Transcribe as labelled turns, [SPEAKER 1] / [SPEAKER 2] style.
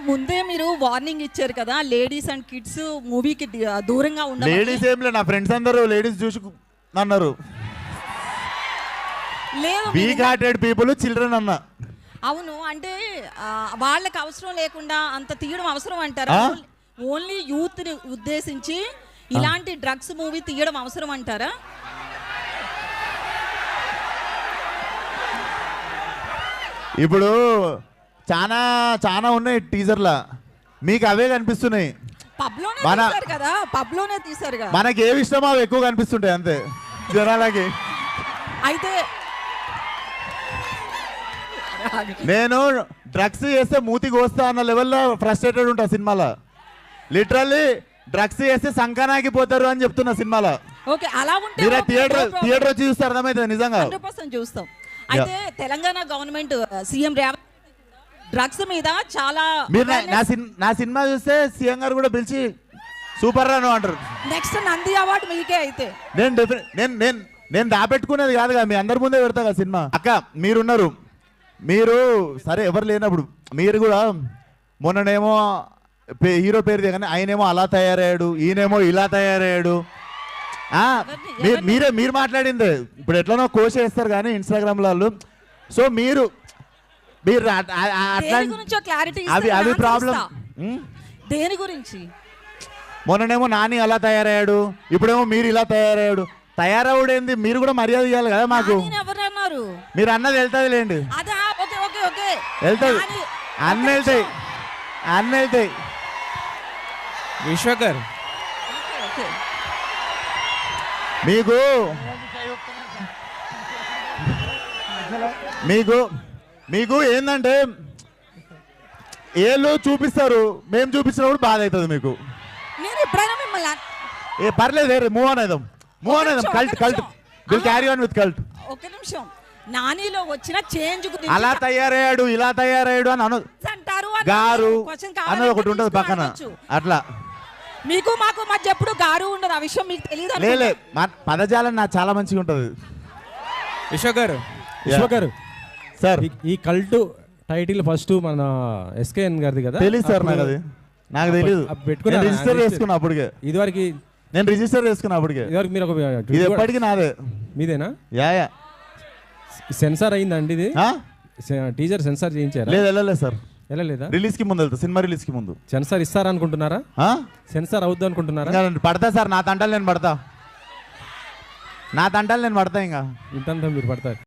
[SPEAKER 1] ముందే మీరు వార్నింగ్ ఇచ్చారు కదా, లేడీస్ అండ్ కిడ్స్ మూవీకి దూరంగా ఉండాలి.
[SPEAKER 2] లేడీస్ ఏం లేదు, నా ఫ్రెండ్స్ అందరూ లేడీస్ చూసి అన్నారు.
[SPEAKER 1] లేదు,
[SPEAKER 2] వీక్ హార్టెడ్ పీపుల్ చిల్డ్రన్ అన్న.
[SPEAKER 1] అవును, అంటే వాళ్ళకి అవసరం లేకుండా అంత తీయడం అవసరం అంటారా? ఓన్లీ యూత్ ని ఉద్దేశించి ఇలాంటి డ్రగ్స్ మూవీ తీయడం అవసరం అంటారా?
[SPEAKER 2] ఇప్పుడు చాలా చాలా ఉన్నాయి టీజర్లా, మీకు అవే కనిపిస్తున్నాయి.
[SPEAKER 1] పబ్ లోనే తీసారు కదా,
[SPEAKER 2] మనకి ఏవి ఇష్టమో అవి ఎక్కువ కనిపిస్తుంటాయి అంతే జనాలకి.
[SPEAKER 1] అయితే
[SPEAKER 2] నేను డ్రగ్స్ చేస్తే మూతి కోస్తా అన్న లెవెల్లో ఫ్రస్ట్రేటెడ్ ఉంటా సినిమాలో. లిటరల్లీ డ్రగ్స్ చేస్తే సంకనాకి పోతారు అని చెప్తున్నా సినిమాలో.
[SPEAKER 1] ఓకే, అలా ఉంటే
[SPEAKER 2] థియేటర్ వచ్చి చూస్తే అర్థమవుతుంది నిజంగా.
[SPEAKER 1] 100% చూస్తాం. అయితే Telangana government CM Revanth drugs మీద చాలా
[SPEAKER 2] మీరు నా సినిమా చూస్తే సీఎం గారు కూడా పిలిచి సూపర్ రాను అంటారు.
[SPEAKER 1] నెక్స్ట్ నంది అవార్డు మీకే. అయితే
[SPEAKER 2] నేను దాపెట్టుకునేది కాదుగా, మీ అందరి ముందే పెడతా కదా సినిమా. అక్క మీరున్నారు, మీరు సరే ఎవరు లేనప్పుడు మీరు కూడా మొన్ననేమో హీరో పేరు దిగని ఆయనేమో అలా తయారయ్యాడు, ఈయనేమో ఇలా తయారయ్యాడు. మీరు మాట్లాడింది ఇప్పుడు ఎట్లనో కోష్ చేస్తారు కానీ ఇన్స్టాగ్రామ్ వాళ్ళు. సో మీరు అవి ప్రాబ్లం.
[SPEAKER 1] దేని గురించి?
[SPEAKER 2] మొన్ననేమో నాని అలా తయారయ్యాడు, ఇప్పుడేమో మీరు ఇలా తయారయ్యాడు. తయారవుడేంది, మీరు కూడా మర్యాద ఇవ్వాలి కదా మాకు. మీరు అన్నది వెళ్తుంది లేండి, వెళ్తుంది, అన్న వెళ్తాయి.
[SPEAKER 3] విశ్వకర్
[SPEAKER 2] మీకు ఏంటంటే ఏళ్ళు చూపిస్తారు, మేము చూపించినప్పుడు బాధ అవుతుంది మీకు. పర్లేదు, వేరే మూవ్ ఆన్ అయిదాం. Cult will carry on with cult.
[SPEAKER 1] ఒక నిమిషం, నానిలో వచ్చిన చేంజ్ గురించి
[SPEAKER 2] అలా తయారయ్యాడు ఇలా తయారయ్యాడు అని
[SPEAKER 1] అంటారు
[SPEAKER 2] గారు అన్నది ఒకటి ఉంటుంది పక్కన. అట్లా
[SPEAKER 1] మీకు మాకు మధ్య ఎప్పుడు గారు ఉండదు, ఆ విషయం మీకు తెలియదు.
[SPEAKER 2] లేలే, పదజాలం నాకు చాలా మంచిగా ఉంటుంది.
[SPEAKER 3] విశ్వకర్
[SPEAKER 2] సార్,
[SPEAKER 3] ఈ కల్ట్ టైటిల్ ఫస్ట్ మన ఎస్కేఎన్ గారిది కదా?
[SPEAKER 2] తెలియదు సార్, నాకు తెలియదు. రిజిస్టర్ చేసుకున్నా అప్పటికే,
[SPEAKER 3] ఇదివరకు
[SPEAKER 2] నేను రిజిస్టర్ చేసుకున్నా అప్పటికే.
[SPEAKER 3] మీరు
[SPEAKER 2] ఇది ఎప్పటికీ నాదే.
[SPEAKER 3] మీదేనా?
[SPEAKER 2] యా
[SPEAKER 3] సెన్సార్ అయిందండి ఇది? టీజర్ సెన్సార్ చేయించారా?
[SPEAKER 2] లేదు సార్,
[SPEAKER 3] వెళ్ళలేదా?
[SPEAKER 2] రిలీజ్ కి ముందు వెళ్తా, సినిమా రిలీజ్ కి ముందు.
[SPEAKER 3] సెన్సార్ ఇస్తారా అనుకుంటున్నారా? సెన్సార్ అవుద్దు అనుకుంటున్నారా?
[SPEAKER 2] పడతా సార్, నా తంటాలు నేను పడతా ఇంకా
[SPEAKER 3] ఇంతంతా మీరు పడతారు.